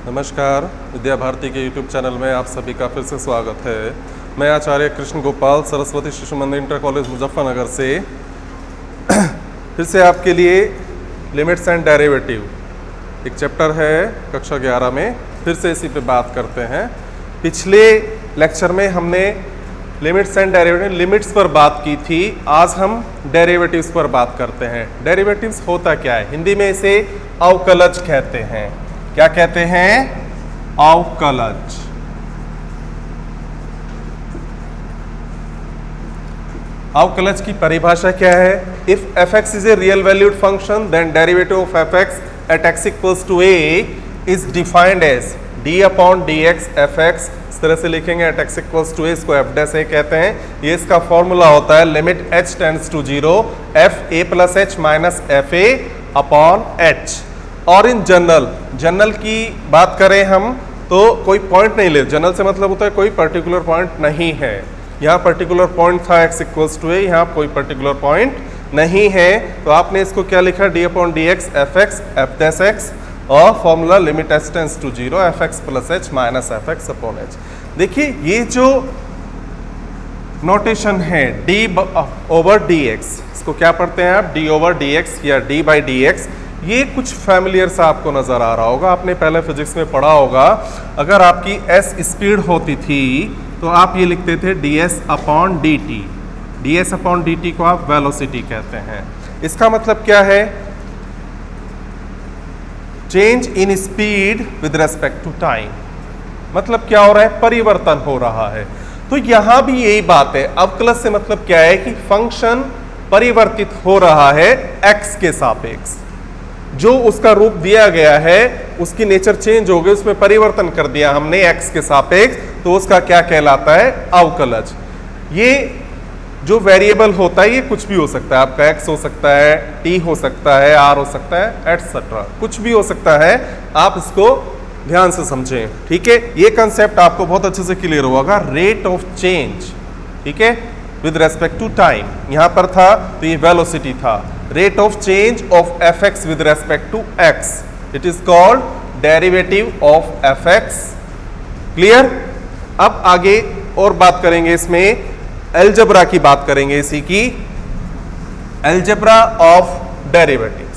नमस्कार, विद्या भारती के YouTube channel में आप सभी का फिर से स्वागत है। मैं आचार्य कृष्ण गोपाल सरस्वती शिशु मंदिर इंटर कॉलेज मुजफ्फरनगर से फिर से आपके लिए लिमिट्स एंड डेरिवेटिव एक चैप्टर है कक्षा 11 में, फिर से इसी पे बात करते हैं। पिछले लेक्चर में हमने लिमिट्स एंड डेरिवेटिव लिमिट्स पर बात की थी, आज हम डेरिवेटिव्स पर बात करते हैं। डेरिवेटिव्स होता क्या है? हिंदी में इसे अवकलज कहते हैं। क्या कहते हैं? अवकलज। अवकलज की परिभाषा क्या है? If fx is a real valued function then derivative of fx at x equals to a is defined as d upon dx fx। इस तरह से लिखेंगे at x equals to a, इसको f डैश a कहते हैं। ये इसका formula होता है limit h tends to 0 f a plus h minus f a upon h। और इन जनरल की बात करें हम तो कोई पॉइंट नहीं ले, जनरल से मतलब होता है कोई पर्टिकुलर पॉइंट नहीं है। यहाँ पर्टिकुलर पॉइंट था x इक्वल्स टू a, यहाँ कोई पर्टिकुलर पॉइंट नहीं है, तो आपने इसको क्या लिखा? d upon d x f x f dash x और formula limit h tends to 0 f x plus h minus f x upon h। देखिए ये जो नोटेशन है d ओवर डी एक्स, इसको क्या पढ़ते हैं आप? d ओवर डी एक्स या d बाई डी एक्स। ये कुछ फैमिलियर सा आपको नजर आ रहा होगा, आपने पहले फिजिक्स में पढ़ा होगा। अगर आपकी s स्पीड होती थी तो आप ये लिखते थे ds upon d t. ds upon d t को आप वेलोसिटी कहते हैं। इसका मतलब क्या है? Change in speed with respect to time. मतलब क्या हो रहा है? परिवर्तन हो रहा है। तो यहां भी यही बात है। अवकलज से मतलब क्या है कि फंक्शन परिवर्तित हो रहा है x के सापेक्ष। जो उसका रूप दिया गया है उसकी नेचर चेंज हो गई, उसमें परिवर्तन कर दिया हमने x के सापेक्ष, तो उसका क्या कहलाता है? अवकलज। ये जो वेरिएबल होता है ये कुछ भी हो सकता है, आपका x हो सकता है, t हो सकता है, r हो सकता है, एटसेट्रा, कुछ भी हो सकता है। आप इसको ध्यान से समझें, ठीक है? ये कंसेप्ट आपको बहुत अच्छे से क्लियर होगा। रेट ऑफ चेंज, ठीक है, विद रेस्पेक्ट टू टाइम। यहां पर था तो ये वेलोसिटी था। Rate of change of fx with respect to x, it is called derivative of fx। Clear? अब आगे और बात करेंगे, इसमें अलजेब्रा की बात करेंगे, इसी की अलजेब्रा ऑफ डेरिवेटिव्स।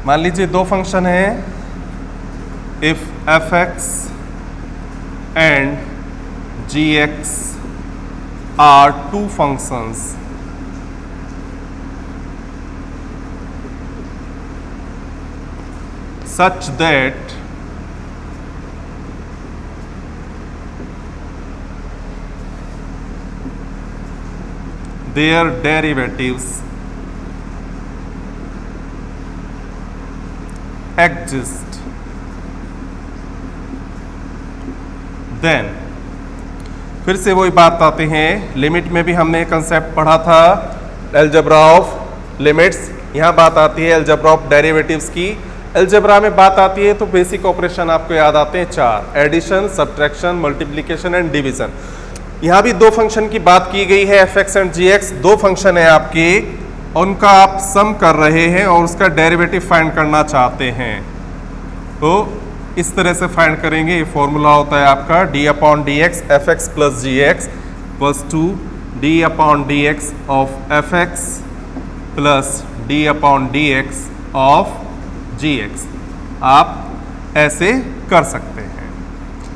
मान लीजिए दो फंक्शन है, if fx and gx are two functions such that their derivatives exist, then फिर से वही बात आते हैं। लिमिट में भी हमने कंसेप्ट पढ़ा था अलजेब्रा ऑफ लिमिट्स। यहाँ बात आती है अलजेब्रा ऑफ डेरिवेटिव्स की। अलजेब्रा में बात आती है तो बेसिक ऑपरेशन आपको याद आते हैं 4: addition, subtraction, multiplication and division. यहाँ भी दो फंक्शन की बात की गई है, fx एंड gx। दो फंक्शन है आपके, उनका आप सम कर रहे हैं और उसका डेरिवेटिव फाइंड करना चाहते हैं, तो इस तरह से फाइंड करेंगे। ये फॉर्मूला होता है आपका d upon d x f x plus g x plus to d upon d x of f x plus d upon d x of g x. आप ऐसे कर सकते हैं।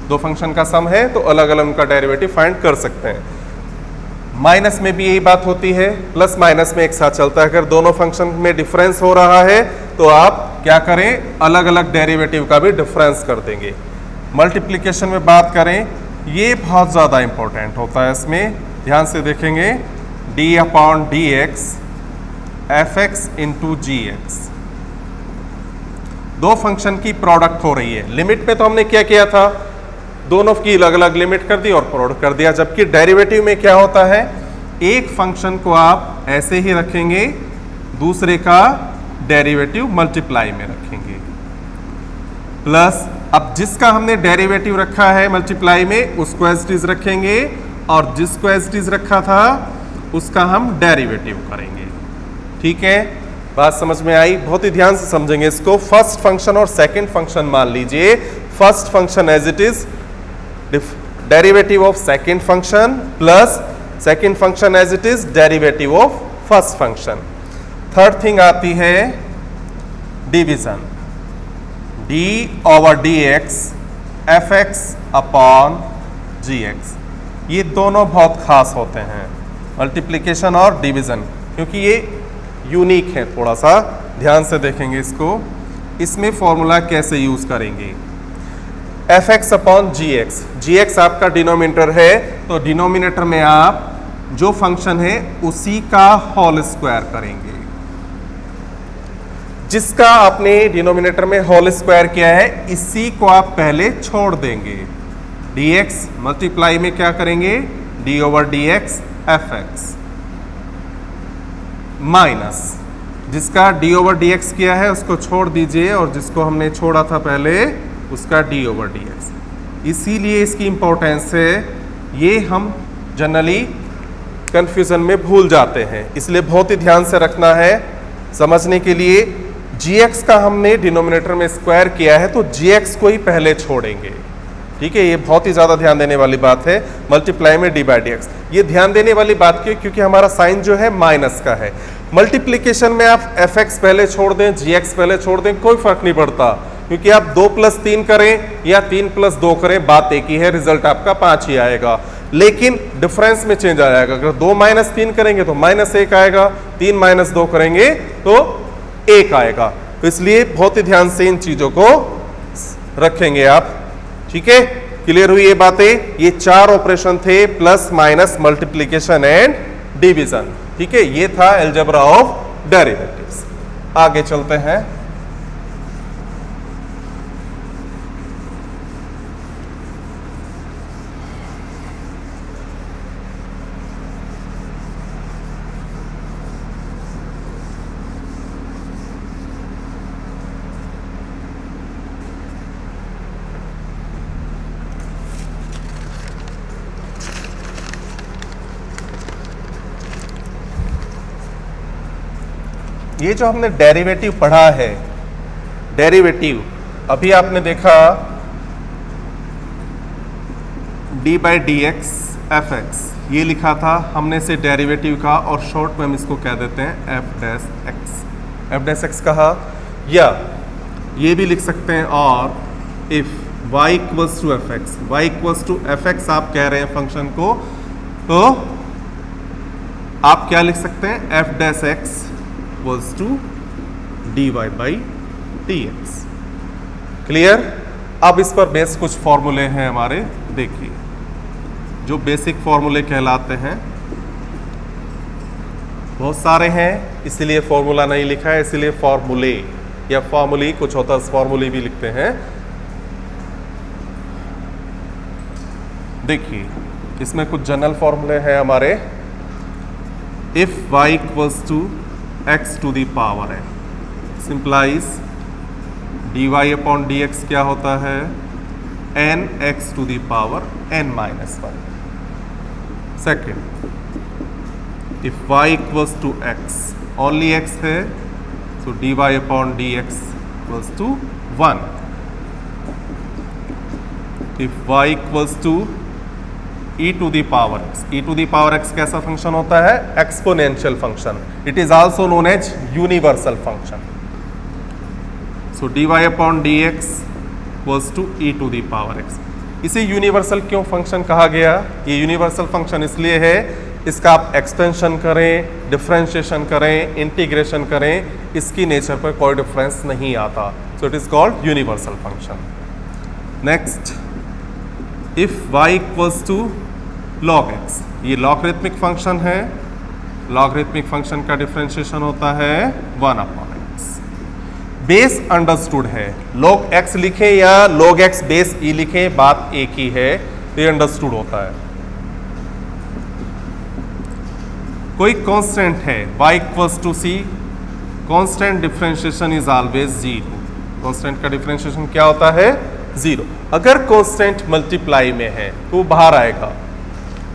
दो फंक्शन का सम है तो अलग अलग उनका डेरिवेटिव फाइंड कर सकते हैं। माइनस में भी यही बात होती है, प्लस माइनस में एक साथ चलता है। अगर दोनों फंक्शन में डिफरेंस हो रहा है तो आप क्या करें? अलग अलग डेरिवेटिव का भी डिफरेंस कर देंगे। मल्टीप्लिकेशन में बात करें, ये बहुत ज़्यादा इंपॉर्टेंट होता है। इसमें ध्यान से देखेंगे, d upon d x f x into g x. दो फंक्शन की प्रोडक्ट हो रही है। लिमिट में तो हमने क्या किया था? दोनों की अलग अलग लिमिट कर दी और प्रोडक्ट कर दिया। जबकि डेरिवेटिव में क्या होता है? एक फंक्शन को आप ऐसे ही रखेंगे, दूसरे का डेरिवेटिव मल्टीप्लाई में रखेंगे, प्लस अब जिसका हमने डेरिवेटिव रखा है मल्टीप्लाई में उसको एज इट इज रखेंगे, और जिसको एज इट इज रखा था उसका हम डेरिवेटिव करेंगे। ठीक है, बात समझ में आई? बहुत ही ध्यान से समझेंगे इसको। फर्स्ट फंक्शन और सेकंड फंक्शन मान लीजिए, first function as it is derivative of second function plus second function as it is derivative of first function. Third thing आती है division, d over d x f x upon g x. ये दोनों बहुत खास होते हैं, multiplication और division, क्योंकि ये यूनिक है। थोड़ा सा ध्यान से देखेंगे इसको। इसमें फॉर्मूला कैसे यूज करेंगे? F x upon g x, जी एक्स आपका डिनोमिनेटर है, तो डिनोमिनेटर में आप जो फंक्शन है उसी का होल स्क्वायर करेंगे। जिसका आपने डिनोमिनेटर में होल स्क्वायर किया है इसी को आप पहले छोड़ देंगे। dx मल्टीप्लाई में क्या करेंगे? d over d x f x minus जिसका d ओवर डी एक्स किया है उसको छोड़ दीजिए, और जिसको हमने छोड़ा था पहले उसका d ओवर डी एक्स। इसीलिए इसकी इंपॉर्टेंस है, ये हम जनरली कंफ्यूजन में भूल जाते हैं, इसलिए बहुत ही ध्यान से रखना है समझने के लिए। gx का हमने डिनोमिनेटर में स्क्वायर किया है, तो gx को ही पहले छोड़ेंगे। ठीक है, ये बहुत ही ज्यादा ध्यान देने वाली बात है। मल्टीप्लाई में d बाई डी एक्स, ये ध्यान देने वाली बात क्यों? क्योंकि हमारा साइन जो है माइनस का है। मल्टीप्लीकेशन में आप fx पहले छोड़ दें, gx पहले छोड़ दें, कोई फर्क नहीं पड़ता, क्योंकि आप 2 प्लस 3 करें या 3 प्लस 2 करें, बात एक ही है, रिजल्ट आपका 5 ही आएगा। लेकिन डिफरेंस में चेंज आ जाएगा। अगर 2 माइनस 3 करेंगे तो माइनस 1 आएगा, 3 माइनस 2 करेंगे तो 1 आएगा। तो इसलिए बहुत ही ध्यान से इन चीजों को रखेंगे आप। ठीक है, क्लियर हुई ये बातें? ये 4 ऑपरेशन थे, plus minus multiplication and division. ठीक है, ये था अलजेब्रा ऑफ डेरिवेटिव्स। आगे चलते हैं। ये जो हमने डेरिवेटिव पढ़ा है, डेरिवेटिव अभी आपने देखा d by d x f x, ये लिखा था हमने से डेरिवेटिव का, और शॉर्ट में हम इसको कह देते हैं f dash x. F dash x कहा, या ये भी लिख सकते हैं, और if y equals to f x, y equals to f x आप कह रहे हैं फंक्शन को, तो आप क्या लिख सकते हैं? F dash x equals to d y by d x. Clear? अब इस पर बेस कुछ फॉर्मूले हैं हमारे, देखिए जो बेसिक फॉर्मूले कहलाते हैं, बहुत सारे हैं, इसलिए फॉर्मूला नहीं लिखा है, इसलिए फॉर्मूले या फॉर्मूली कुछ होता है, फॉर्मूले भी लिखते हैं। देखिए इसमें कुछ जनरल फॉर्मूले हैं हमारे। If y equals to x to the power n implies dy upon dx क्या होता है? n x to the power n minus 1। Second, if y equals to x, only x है, so dy upon dx equals to 1। If y equals to e to the power x, e to the power x कैसा function होता है? Exponential function. It is also known as universal function. So dy upon dx equals to e to the power x। इसे universal क्यों function कहा गया? ये universal function इसलिए है, इसका आप एक्सटेंशन करें, डिफरेंशिएशन करें, इंटीग्रेशन करें, इसकी नेचर पर कोई डिफरेंस नहीं आता। So it is called universal function. Next, if y equals to log x, ये लॉगरिथमिक फंक्शन है, लॉगरिथमिक फंक्शन का डिफरेंशिएशन होता है 1 अपॉन x। बेस अंडरस्टूड है, log x लिखें या log x बेस e लिखें, बात एक ही है, ये अंडरस्टूड होता है। कोई कांस्टेंट है y equals to c, constant differentiation is always 0। Constant का डिफरेंशिएशन क्या होता है? 0। अगर कांस्टेंट मल्टीप्लाई में है तो वो बाहर आएगा,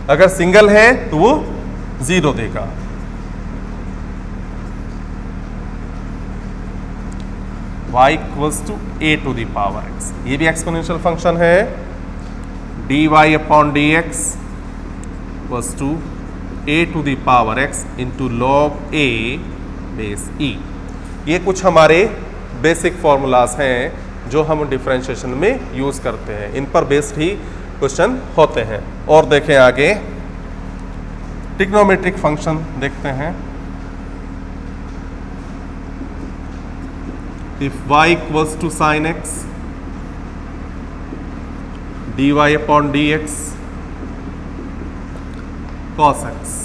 अगर सिंगल है तो वो 0 देगा। y equals to a to the power x, ये भी एक्सपोनेंशियल फंक्शन है। dy upon dx equals to a to the power x into log a base e। ये कुछ हमारे बेसिक फॉर्मूलाज हैं जो हम डिफरेंशिएशन में यूज करते हैं, इन पर बेस्ड ही क्वेश्चन होते हैं। और देखें आगे ट्रिग्नोमेट्रिक फंक्शन देखते हैं। If y equals to sine x, dy upon dx cos x,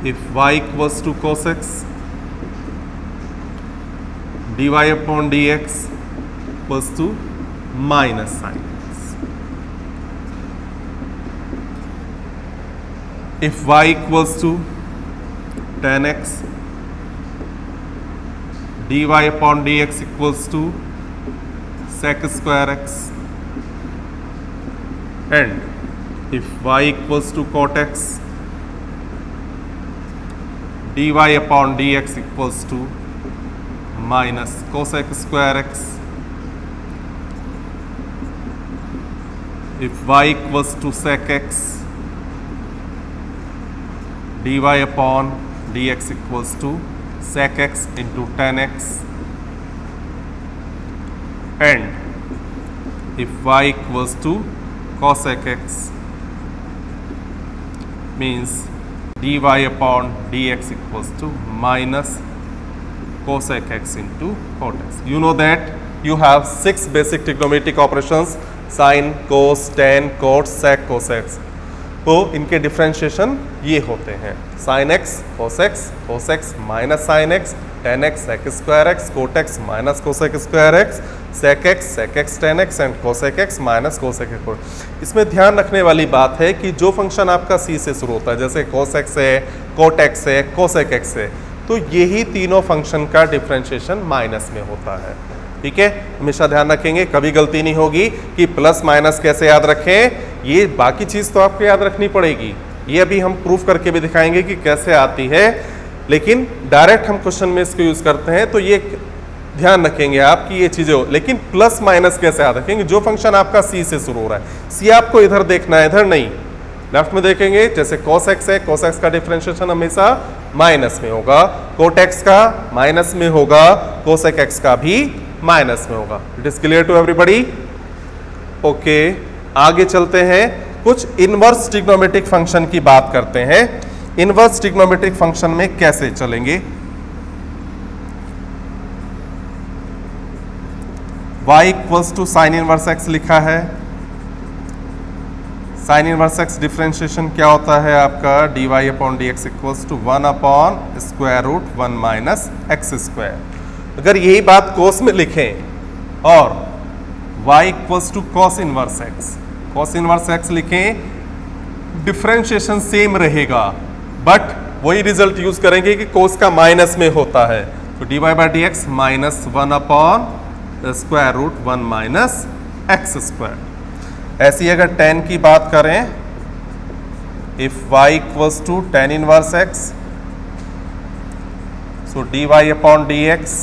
if y equals to cos x, dy upon dx equals to minus sin x. If y equals to tan x, dy upon dx equals to sec square x, and if y equals to cot x, dy upon dx equals to minus cosec square x. If y equals to sec x, dy upon dx equals to sec x into tan x, and if y equals to cosec x, means dy upon dx equals to minus cosec x into cot x. You know that you have 6 basic trigonometric operations: sin, cos, tan, cot, sec, cosec. तो इनके differentiation ये होते हैं: sin x, cos x, cos x minus sin x, tan x, sec square x, cot x minus cosec square x, sec x, tan x and cosec x minus cosec x। इसमें ध्यान रखने वाली बात है कि जो फंक्शन आपका c से शुरू होता है, जैसे cos x है, cot x है, cosec x है, तो यही तीनों फंक्शन का डिफरेंशिएशन माइनस में होता है। ठीक है, हमेशा ध्यान रखेंगे, कभी गलती नहीं होगी कि प्लस माइनस कैसे याद रखें, ये बाकी चीज तो आपको याद रखनी पड़ेगी, ये अभी हम प्रूफ करके भी दिखाएंगे कि कैसे आती है, लेकिन डायरेक्ट हम क्वेश्चन में इसको यूज करते हैं, तो ये ध्यान रखेंगे आप कि ये चीजें हो। लेकिन प्लस माइनस कैसे याद रखेंगे? जो फंक्शन आपका सी से शुरू हो रहा है, सी आपको इधर देखना है, इधर नहीं, लेफ्ट में देखेंगे। जैसे cos x है, cos x का डिफरेंशिएशन हमेशा माइनस में होगा, cot x का माइनस में होगा, cosec x का भी माइनस में होगा। It is clear to everybody? Okay, आगे चलते हैं, कुछ इनवर्स ट्रिग्नोमेट्रिक फंक्शन की बात करते हैं। इनवर्स ट्रिग्नोमेट्रिक फंक्शन में कैसे चलेंगे? y equals to sine inverse x लिखा है। साइन इनवर्स x डिफरेंशिएशन क्या होता है आपका? dy upon dx equals to 1 upon square root 1 minus x square. अगर यही बात कोस में लिखें और y equals to cos inverse x, cos inverse x लिखें, डिफरेंशिएशन सेम रहेगा, बट वही रिजल्ट यूज करेंगे कि कोस का माइनस में होता है, तो dy by dx minus 1 upon square root 1 minus x square. ऐसी अगर tan की बात करें, if y equals to tan inverse x, so dy upon dx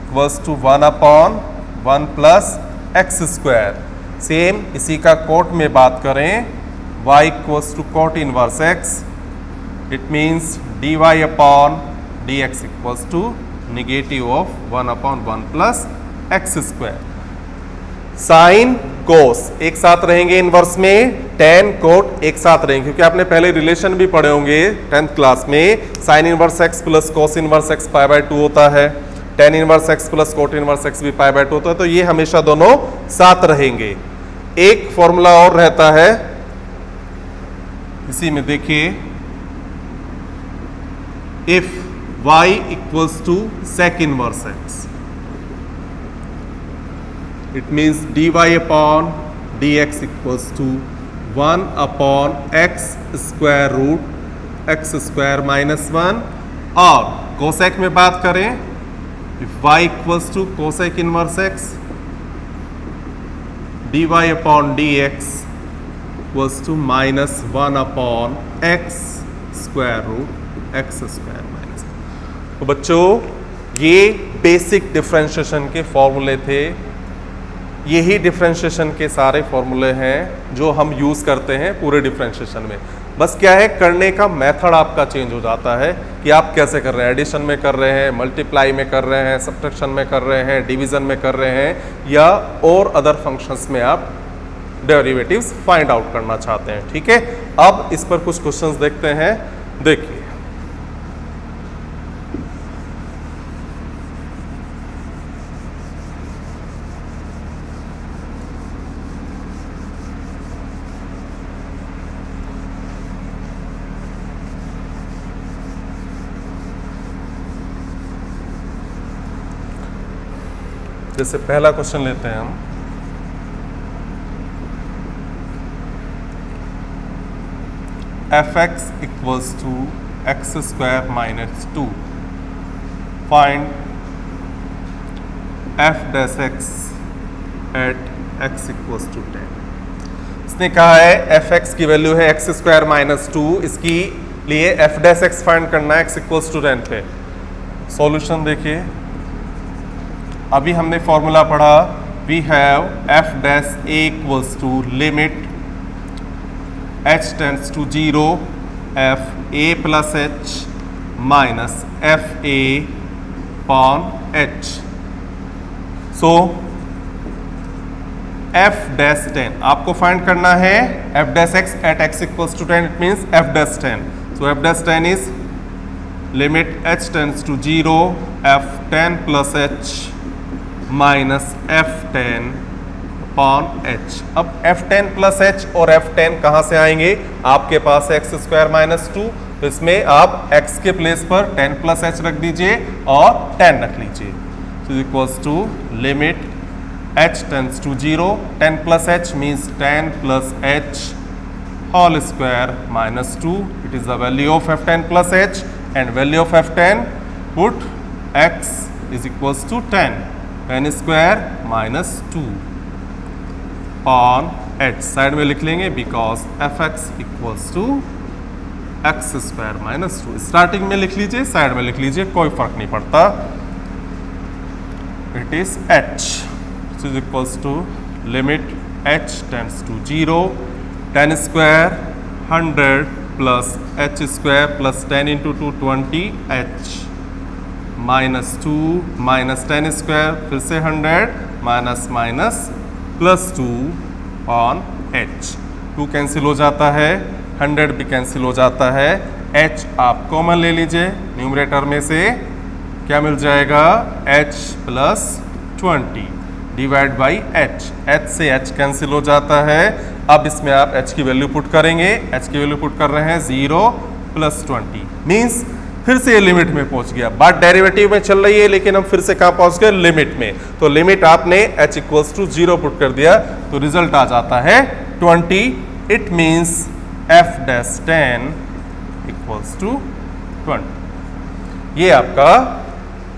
equals to 1 upon 1 plus x square. Same इसी का कोट में बात करें, y equals to cot inverse x, it means dy upon dx equals to negative of 1 upon 1 plus x square. Sine कोस एक साथ रहेंगे inverse में, tan coat एक साथ रहेंगे, क्योंकि आपने पहले रिलेशन भी पढ़े होंगे 10th क्लास में, sign inverse x plus cos inverse x pi by 2 होता है, tan inverse x plus coat inverse x भी पाई बाय 2 होता है, तो ये हमेशा दोनों साथ रहेंगे। एक फॉर्मूला और रहता है इसी में, देखिए, if y equals to sec inverse x, it means dy upon dx equals to 1 upon x square root x square minus 1, और cosec में बात करें if y equals to cosec inverse x dy upon dx equals to -1 upon x square root x square minus. तो बच्चों ये basic differentiation के फॉर्मूले थे, यही डिफरेंशिएशन के सारे फॉर्मूले हैं जो हम यूज करते हैं पूरे डिफरेंशिएशन में। बस क्या है, करने का मेथड आपका चेंज हो जाता है कि आप कैसे कर रहे हैं, एडिशन में कर रहे हैं, मल्टीप्लाई में कर रहे हैं, सब्ट्रैक्शन में कर रहे हैं, डिवीजन में कर रहे हैं, या और अदर फंक्शंस में आप डेरिवेटिव्स फाइंड आउट करना चाहते हैं। ठीक है, अब इस पर कुछ क्वेश्चंस देखते हैं। देखिए जैसे पहला क्वेश्चन लेते हैं हम। f(x) equals to x square minus 2 find f dash x at x equals to 10। इसने कहा है f(x) की वैल्यू है एक्स स्क्वायर माइनस 2, इसकी लिए f डैश x फाइंड करना है x इक्वल्स टू 10 पे। सॉल्यूशन देखिए, अभी हमने फॉर्मूला पढ़ा, we have f dash a equals to limit h tends to 0 f a plus h minus f a upon h। So f dash 10 आपको find करना है, f dash x at x equals to 10, it means f dash 10। So f dash 10 is limit h tends to 0 f 10 plus h minus f10 upon h। अब f10 plus h और f10 कहाँ से आएंगे, आपके पास है x स्क्वायर माइनस 2, तो इसमें आप x के प्लेस पर 10 प्लस h रख दीजिए और 10 रख लीजिए। So equals to limit h tends to 0, 10 plus h means 10 plus h whole square minus 2, it is the value of f10 plus h, and value of f10 put x is equals to 10 square minus 2 on h। Side में लिख लेंगे because f(x) equals to x square minus 2। Starting में लिख लीजिए, side में लिख लीजिए, कोई फर्क नहीं पड़ता। It is h is equals to limit h tends to 0, 10 square 100 plus h square plus 10 into 2 20 h minus 2 minus 10 square फिर से 100 minus minus plus 2 on h। 2 cancel हो जाता है, 100 भी कैंसिल हो जाता है, h आप कॉमन ले लीजिए, न्यूमरेटर में से क्या मिल जाएगा, h plus 20 divide by h से h कैंसिल हो जाता है। अब इसमें आप h की वैल्यू पुट करेंगे, h की वैल्यू पुट कर रहे हैं 0 प्लस 20 मीन्स फिर से ये लिमिट में पहुंच गया। बात डेरिवेटिव में चल रही है लेकिन हम फिर से कहां पहुंच गए, लिमिट में। तो लिमिट आपने h इक्वल्स टू 0 पुट कर दिया तो रिजल्ट आ जाता है 20। It means f dash 10 equals to 20। ये आपका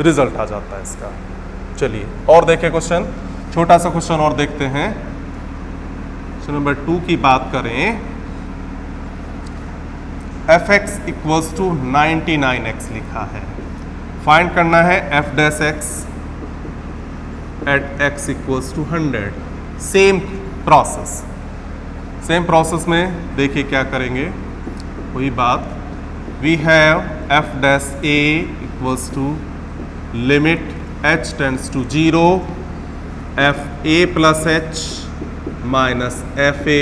रिजल्ट आ जाता है इसका। चलिए और देखें क्वेश्चन, छोटा सा क्वेश्चन और देखते हैं। क्वेश्चन नंबर 2 की बात करें, f(x) इक्वल्स टू 99x लिखा है, फाइंड करना है f dash x at x equals to 100। Same process में देखिए क्या करेंगे, वही बात, we have f dash a equals to limit h tends to 0 f a plus h minus f a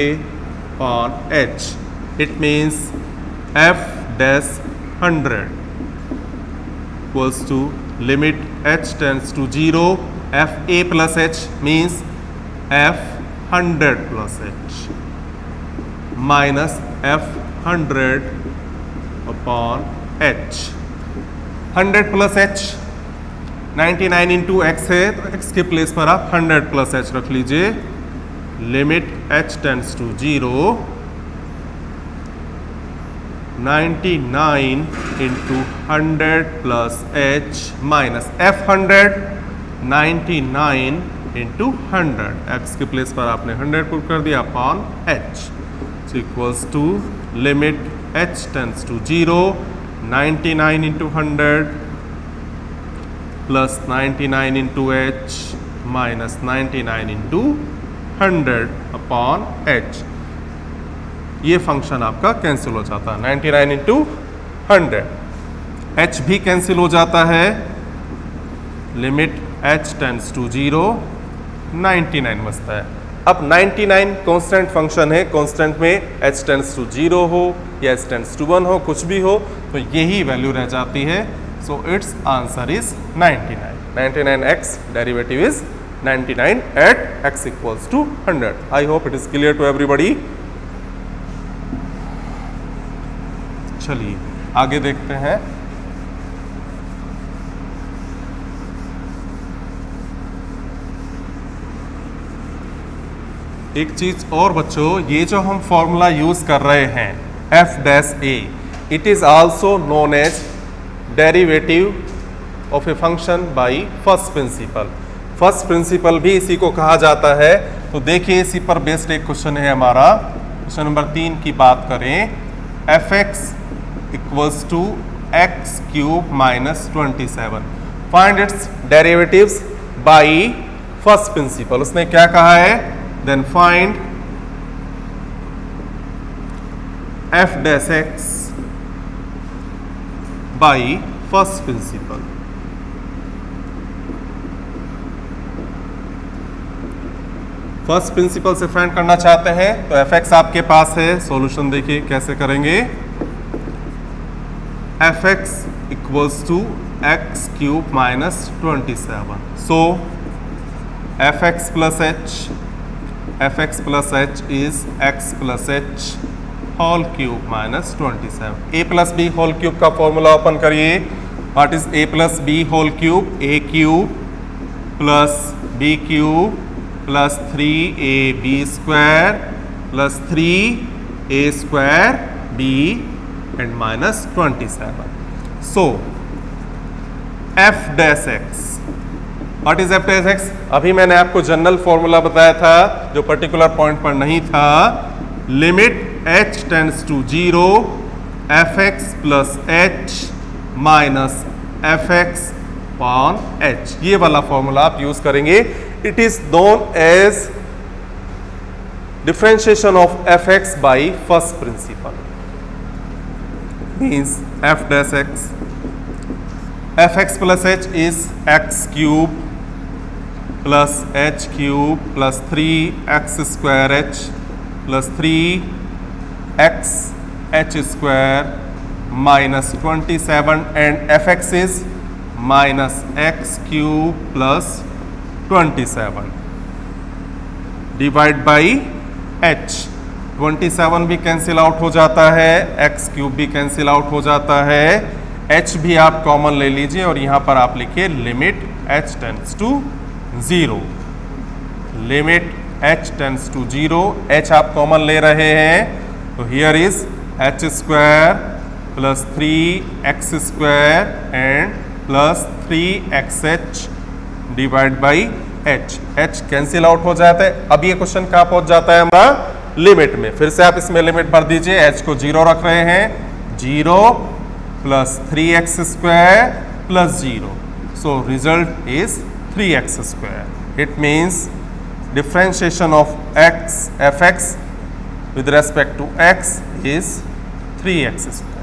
on h। It means f dash 100 equals to limit h tends to 0 f a plus h means f 100 plus h minus f 100 upon h। 100 plus h 99 into x है तो x के place पर आप 100 plus h रख लीजिए। Limit h tends to 0 99 into 100 plus h minus f100 99 into 100 x के place पर आपने 100 पुट कर दिया upon h equals to limit h tends to 0 99 into 100 plus 99 into h minus 99 into 100 upon h। ये function आपका cancel हो जाता है 99 इंटू 100 h भी कैंसिल हो जाता है लिमिट h टेंड्स टू 0 99 बचता है। अब 99 कांस्टेंट फंक्शन है, कांस्टेंट में h टेंड्स टू 0 हो या h टेंड्स टू 1 हो, कुछ भी हो तो यही वैल्यू रह जाती है। So it's answer is 99x derivative is 99 at x equals to 100। I hope it is clear to everybody. चलिए आगे देखते हैं। एक चीज और बच्चों, ये जो हम फॉर्मूला यूज कर रहे हैं f dash a, it is also known as derivative of a function by first principle. First principle भी इसी को कहा जाता है। तो देखिए इसी पर बेस्ड एक क्वेश्चन है हमारा। क्वेश्चन नंबर 3 की बात करें, fx equals to x cube minus 27, find its derivatives by first principle. उसने क्या कहा है, then find f dash x by first principle. First principle से फाइंड करना चाहते हैं तो fx आपके पास है। सॉल्यूशन देखिए कैसे करेंगे। fx equals to x cube minus 27. So fx plus h is x plus h whole cube minus 27. a plus b whole cube का फॉर्मूला ओपन करिए। What is a plus b whole cube? a cube plus b cube plus 3ab square plus 3a square b and minus 27. So f dash x, what is f dash x? अभी मैंने आपको general formula बताया था जो particular point पर नहीं था। Limit h tends to 0 fx plus h minus fx upon h, ये वाला फॉर्मूला आप यूज करेंगे। It is known as differentiation of fx by first principle. means f dash x, fx plus h is x cube plus h cube plus 3x square h plus 3x h square minus 27 and fx is minus x cube plus 27 divide by h। 27 भी cancel out हो जाता है, x cube भी cancel out हो जाता है, h भी आप कॉमन ले लीजिए और यहां पर आप लिखिए limit h tends to 0। Limit h tends to 0, h आप कॉमन ले रहे हैं तो here is h square plus 3x square and plus 3xh divide by h cancel out हो जाता है। अब ये क्वेश्चन कहाँ पहुंच जाता है हमारा, लिमिट में। फिर से आप इसमें लिमिट भर दीजिए, h को 0 रख रहे हैं, 0 plus 3x square plus 0, so result is 3x square. It means differentiation of x fx with respect to x is 3x square.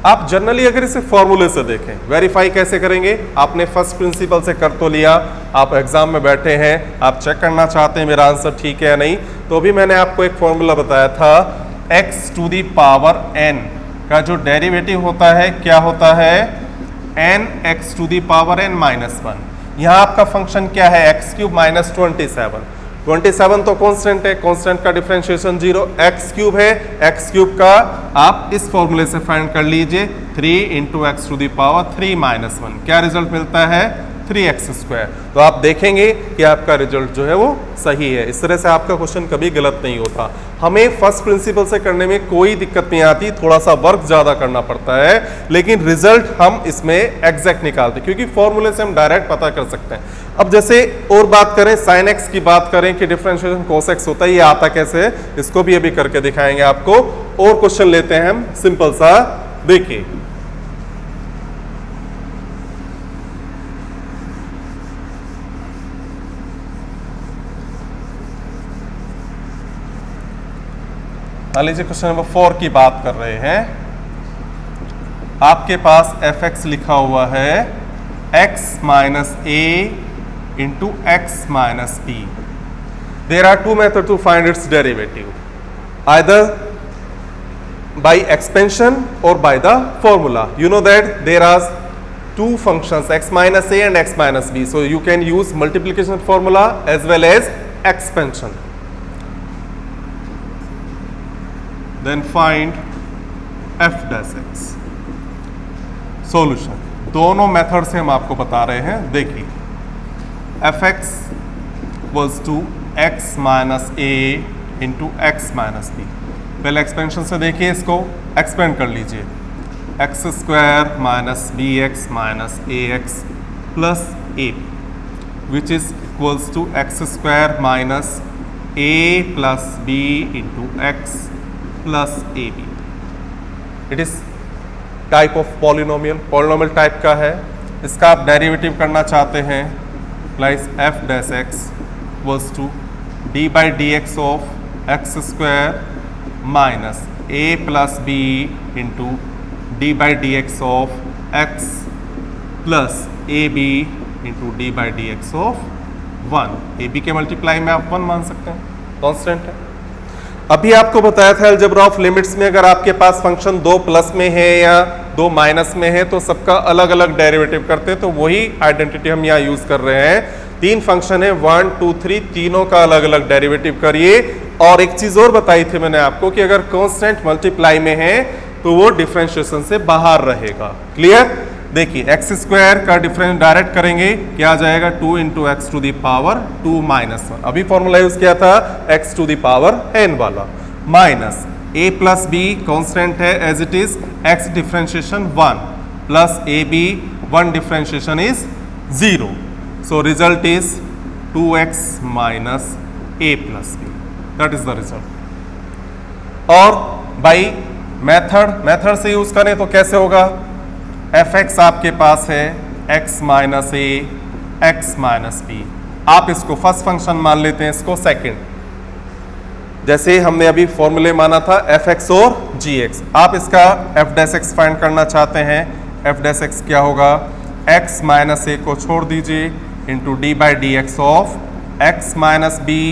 आप जनरली अगर इसे फॉर्मूले से देखें, वेरीफाई कैसे करेंगे, आपने फर्स्ट प्रिंसिपल से कर तो लिया, आप एग्जाम में बैठे हैं, आप चेक करना चाहते हैं मेरा आंसर ठीक है या नहीं, तो भी मैंने आपको एक फॉर्मूला बताया था x to the power n का जो डेरिवेटिव होता है क्या होता है, n x to the power n minus 1। यहाँ आपका फंक्शन क्या है, x क्यूब माइनस 27 तो कांस्टेंट है, कांस्टेंट का डिफरेंशिएशन 0, x क्यूब है, x क्यूब का आप इस फॉर्मूले से फाइंड कर लीजिए 3 into x to the power 3 minus 1। क्या रिजल्ट मिलता है, 3x²। तो आप देखेंगे कि आपका रिजल्ट जो है वो सही है। इस तरह से आपका क्वेश्चन कभी गलत नहीं होता। हमें फर्स्ट प्रिंसिपल से करने में कोई दिक्कत नहीं आती, थोड़ा सा वर्क ज़्यादा करना पड़ता है, लेकिन रिजल्ट हम इसमें एग्जैक्ट निकालते हैं क्योंकि फॉर्मूले से हम डायरेक्ट पता कर सकते हैं। अब जैसे और बात करें, sin x की बात करें कि डिफरेंशिएशन cos x होता है, ये आता कैसे है, इसको भी अभी करके दिखाएंगे आपको। और क्वेश्चन लेते हैं हम सिंपल सा, देखिए मान लीजिए क्वेश्चन नंबर 4 की बात कर रहे हैं। आपके पास fx लिखा हुआ है x minus a into x minus b. There are two methods to find its derivative, either by expansion or by the formula. You know that there are two functions x minus a and x minus b, so you can use multiplication formula as well as expansion. Then find f dash x. Solution. दोनों method से हम आपको बता रहे हैं। देखिए fx was to x minus a into x minus b. पहले expansion से देखिए, इसको एक्सपेंड कर लीजिए, x² minus b x minus a x plus a which is equals to x² minus a plus b into x plus a b. It is type of polynomial type का है। इसका आप derivative करना चाहते हैं, plus f dash x was to d by dx of x² minus a plus b into d by dx of x plus a b into d by d x of 1। A b के multiply में आप 1 मान सकते हैं, constant है। अभी आपको बताया था अलजेब्रा ऑफ लिमिट्स में अगर आपके पास फंक्शन 2 प्लस में है या 2 माइनस में है तो सबका अलग अलग डेरिवेटिव करते हैं, तो वही आइडेंटिटी हम यहाँ यूज कर रहे हैं। 3 फंक्शन है 1 2 3, तीनों का अलग अलग डेरिवेटिव करिए। और एक चीज और बताई थी मैंने आपको कि अगर कांस्टेंट मल्टीप्लाई में है तो वो डिफरेंशिएशन से बाहर रहेगा। क्लियर? देखिए x² का डिफरेंस डायरेक्ट करेंगे, क्या आ जाएगा 2 into x to the power 2 minus 1। अभी फॉर्मूला यूज किया था x to the power n वाला, minus a plus b constant है as it is, x differentiation 1 plus a b 1 differentiation is 0। So result is 2x minus a plus b, that is the result. और by method से use करें तो कैसे होगा, fx आपके पास है x minus a x minus B, आप इसको फर्स्ट फंक्शन मान लेते हैं, इसको सेकंड, जैसे हमने अभी फॉर्मूले माना था fx और gx। आप इसका f डैश x फाइंड करना चाहते हैं, f डैश x क्या होगा, x माइनस ए को छोड़ दीजिए into d by d x of x minus b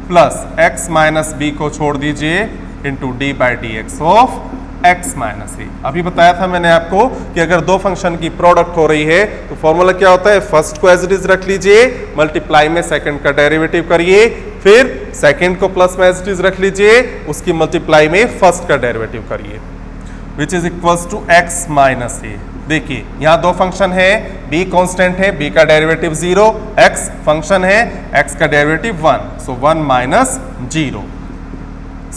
plus x minus b को छोड़ दीजिए into d by d x of x minus a. अभी बताया था मैंने आपको कि अगर दो फंक्शन की प्रोडक्ट हो रही है तो फॉर्मूला क्या होता है, फर्स्ट को एज इट इज रख लीजिए, मल्टीप्लाई में सेकंड का डेरिवेटिव करिए, फिर सेकंड को प्लस में एज इट इज रख लीजिए, उसकी मल्टीप्लाई में फर्स्ट का डेरिवेटिव करिए, which is equals to x minus a. देखिए यहाँ दो फंक्शन है, b कांस्टेंट है, b का डेरिवेटिव 0, x फंक्शन है, x का derivative 1, so 1 minus 0।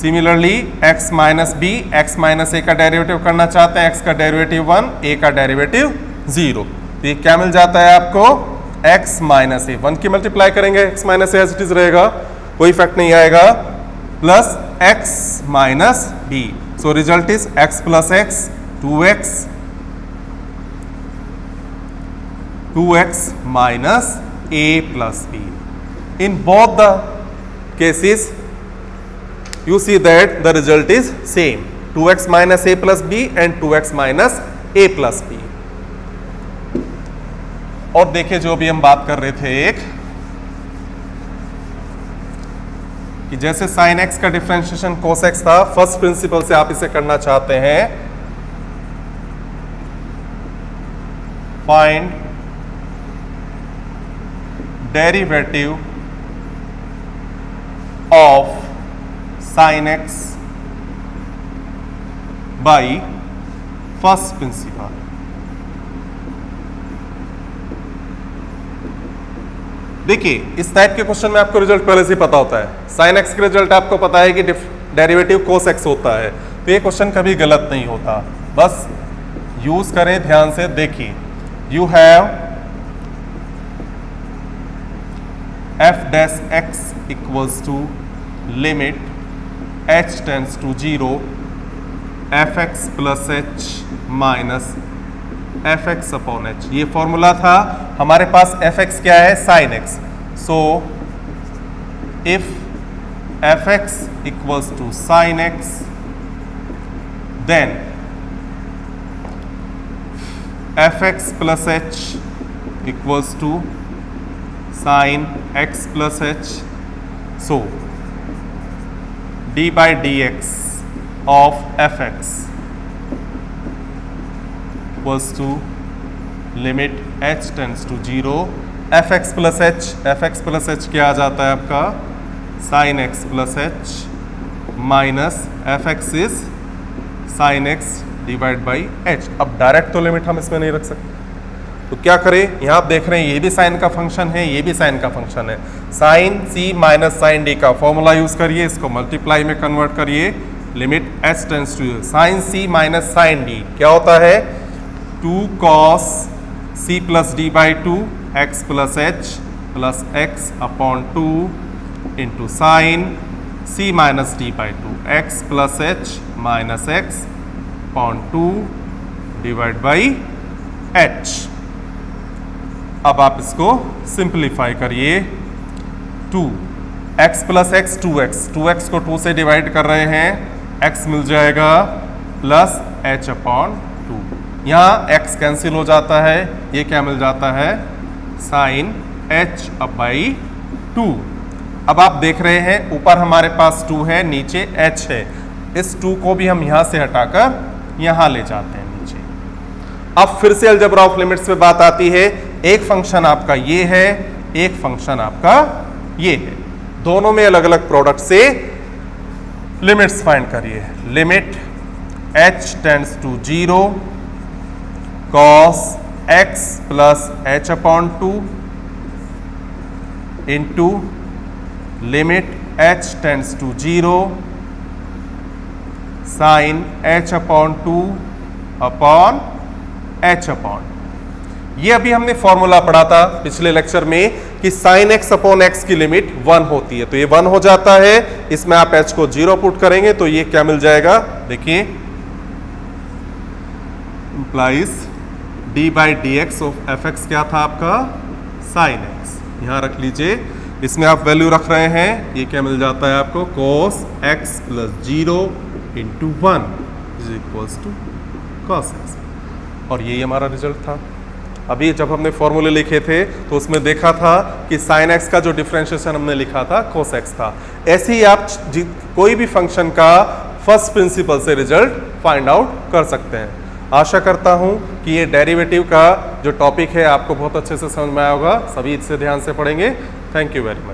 Similarly x minus b, x minus a का डेरिवेटिव करना चाहते हैं, x का डेरिवेटिव 1, a का डेरिवेटिव 0। तो ये क्या मिल जाता है आपको, x माइनस ए, 1 की मल्टीप्लाई करेंगे, x minus a as it is रहेगा, कोई इफेक्ट नहीं आएगा, plus x minus b. So result is x plus x 2x minus a plus b। In both the cases you see that the result is same, 2x minus a plus b and 2x minus a plus b। और देखिए जो भी हम बात कर रहे थे एक, कि जैसे sin x का डिफरेंशिएशन cos x था, फर्स्ट प्रिंसिपल से आप इसे करना चाहते हैं, find derivative of sin x by first principle। देखिए इस टाइप के क्वेश्चन में आपको रिजल्ट पहले से पता होता है। साइन एक्स का रिजल्ट आपको पता है कि डेरिवेटिव कोस एक्स होता है, तो ये क्वेश्चन कभी गलत नहीं होता। बस यूज करें, ध्यान से देखिए। You have f dash x equals to limit h tends to 0 f x plus h minus f x upon h. ये फॉर्मूला था हमारे पास। एफ एक्स क्या है? Sine x. So if f x equals to sine x then f x plus h equals to sine x plus h. So d by d x of f x equals to limit h tends to 0 f x plus H क्या आ जाता है आपका? Sign x plus h minus f x is sine x divide by h. अब direct तो limit हम इसमें नहीं रख सकते, तो क्या करें? यहाँ आप देख रहे हैं ये भी साइन का फंक्शन है, ये भी साइन का फंक्शन है। Sine c minus sine d का फॉर्मूला यूज करिए, इसको मल्टीप्लाई में कन्वर्ट करिए। Limit h tends to sine c minus sine d क्या होता है? 2 cos c plus d by 2 x plus h plus x upon 2 into sine c minus d by 2 x plus h minus x upon 2 divide by h. अब आप इसको simplify करिए। 2 x plus x 2x को 2 से divide कर रहे हैं, x मिल जाएगा प्लस h अपॉन 2। यहाँ x कैंसिल हो जाता है, ये क्या मिल जाता है? साइन h अब बाई 2। अब आप देख रहे हैं ऊपर हमारे पास 2 है, नीचे h है। इस 2 को भी हम यहाँ से हटाकर यहाँ ले जाते हैं नीचे। अब फिर से अलजेब्रा ऑफ लिमिट्स पे बात आती है। एक फंक्शन आपका ये है, एक फंक्शन आपका ये है, दोनों में अलग अलग प्रोडक्ट से लिमिट्स फाइंड करिए। Limit h tends to 0 cos x plus h upon 2 into limit h tends to 0 sine h upon 2 upon h upon. ये अभी हमने फॉर्मूला पढ़ा था पिछले लेक्चर में कि साइन x अपॉन x की लिमिट 1 होती है, तो ये 1 हो जाता है। इसमें आप h को 0 पुट करेंगे तो ये क्या मिल जाएगा? देखिए implies D by d x of f x क्या था आपका? Sine x. यहाँ रख लीजिए, इसमें आप वैल्यू रख रहे हैं, ये क्या मिल जाता है आपको? Cos x plus 0 into 1 is equals to cos x. और यही हमारा रिजल्ट था। अभी जब हमने फॉर्मूले लिखे थे तो उसमें देखा था कि साइन एक्स का जो डिफरेंशिएशन हमने लिखा था कोस एक्स था। ऐसे ही आप कोई भी फंक्शन का फर्स्ट प्रिंसिपल से रिजल्ट फाइंड आउट कर सकते हैं। आशा करता हूं कि ये डेरिवेटिव का जो टॉपिक है आपको बहुत अच्छे से समझ में आया होगा। सभी इससे ध्यान से पढ़ेंगे। Thank you very much.